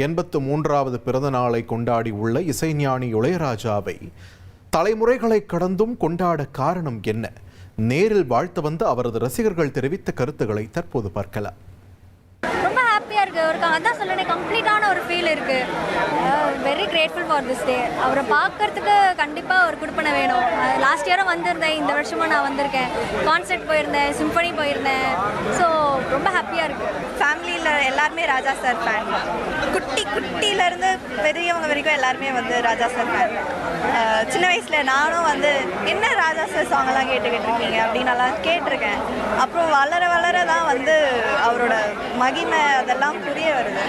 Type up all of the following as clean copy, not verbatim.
83வது பிறந்த நாளை கொண்டாடி உள்ள இசைஞானி இளையராஜாவை தலைமுறைகளை கடந்தும் கொண்டாட காரணம் என்ன? நேரில் வாழ்த்து வந்த அவரது ரசிகர்கள் தெரிவித்த கருத்துக்களை தற்போது பார்க்கலாம். ரொம்ப ஹாப்பியாக இருக்குது. ஒரு அதான் சொல்லணும், கம்ப்ளீட்டான ஒரு ஃபீல் இருக்குது. Very grateful for this day. அவரை பார்க்கறதுக்கு கண்டிப்பாக ஒரு குடுப்பனை வேணும். லாஸ்ட் இயரும் வந்திருந்தேன், இந்த வருஷமும் நான் வந்திருக்கேன். கான்சர்ட் போயிருந்தேன், சிம்பனி போயிருந்தேன். ஸோ ரொம்ப ஹாப்பியாக இருக்குது. ஃபேமிலியில் எல்லாருமே ராஜா சார் ஃபேன். குட்டியிலேருந்து பெரியவங்க வரைக்கும் எல்லாருமே வந்து ராஜா சார் ஃபேன். சின்ன வயசில் நானும் வந்து என்ன ராஜா சார் சாங்கெல்லாம் கேட்டுக்கிட்டு இருக்கீங்க அப்படின்னு நல்லா கேட்டிருக்கேன். அப்புறம் வளர வளர தான் வந்து அவரோட மகிமை அதெல்லாம் புரிய வருது.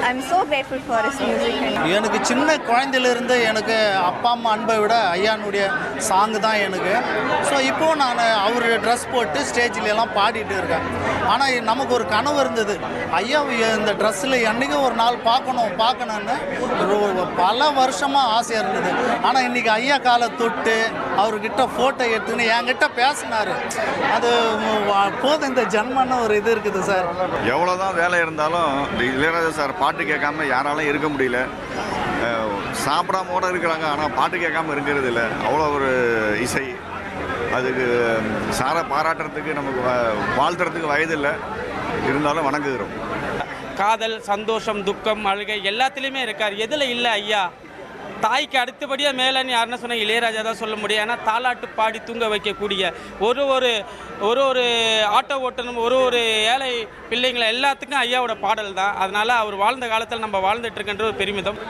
I am so grateful for his music. எனக்கு சின்ன குழந்தையிலேருந்து எனக்கு அப்பா அம்மா அன்பை விட ஐயானுடைய சாங்கு தான் எனக்கு. ஸோ இப்போது நான் அவர் ட்ரெஸ் போட்டு ஸ்டேஜிலெல்லாம் பாடிட்டு இருக்கேன். ஆனால் நமக்கு ஒரு கனவு இருந்தது, ஐயா இந்த ட்ரெஸ்ஸில் என்றைக்கும் ஒரு நாள் பார்க்கணுன்னு பல வருஷமாக ஆசையாக இருந்தது. ஆனால் இன்றைக்கி ஐயா காலை தொட்டு அவர்கிட்ட ஃபோட்டோ எடுத்துன்னு என்கிட்ட பேசினார். அது போதும், இந்த ஜன்மன்னு ஒரு இது இருக்குது சார். எவ்வளோதான் வேலை இருந்தாலும் இளையராஜா சார் பாட்டு கேட்காம யாராலும் இருக்க முடியல. சாப்பிடாம கூட இருக்கிறாங்க, ஆனால் பாட்டு கேட்காம இருக்கிறது இல்லை. அவ்வளோ ஒரு இசை. அதுக்கு சாரை பாராட்டுறதுக்கு நமக்கு வாழ்த்துறதுக்கு வயது இல்லை, இருந்தாலும் வணங்குகிறோம். காதல், சந்தோஷம், துக்கம், அழுகை எல்லாத்துலேயுமே இருக்கார். எதில் இல்லை ஐயா? தாய்க்கு அடுத்தபடியாக மேலேன்னு யாருன்னா சொன்னால் இளையராஜா தான் சொல்ல முடியும். ஏன்னா தாலாட்டு பாடி தூங்க வைக்கக்கூடிய ஒரு ஆட்டோ ஓட்டணும், ஒரு ஏழை பிள்ளைங்களை எல்லாத்துக்கும் ஐயாவோட பாடல் தான். அதனால் அவர் வாழ்ந்த காலத்தில் நம்ம வாழ்ந்துட்டு இருக்கின்ற ஒரு பெருமிதம்.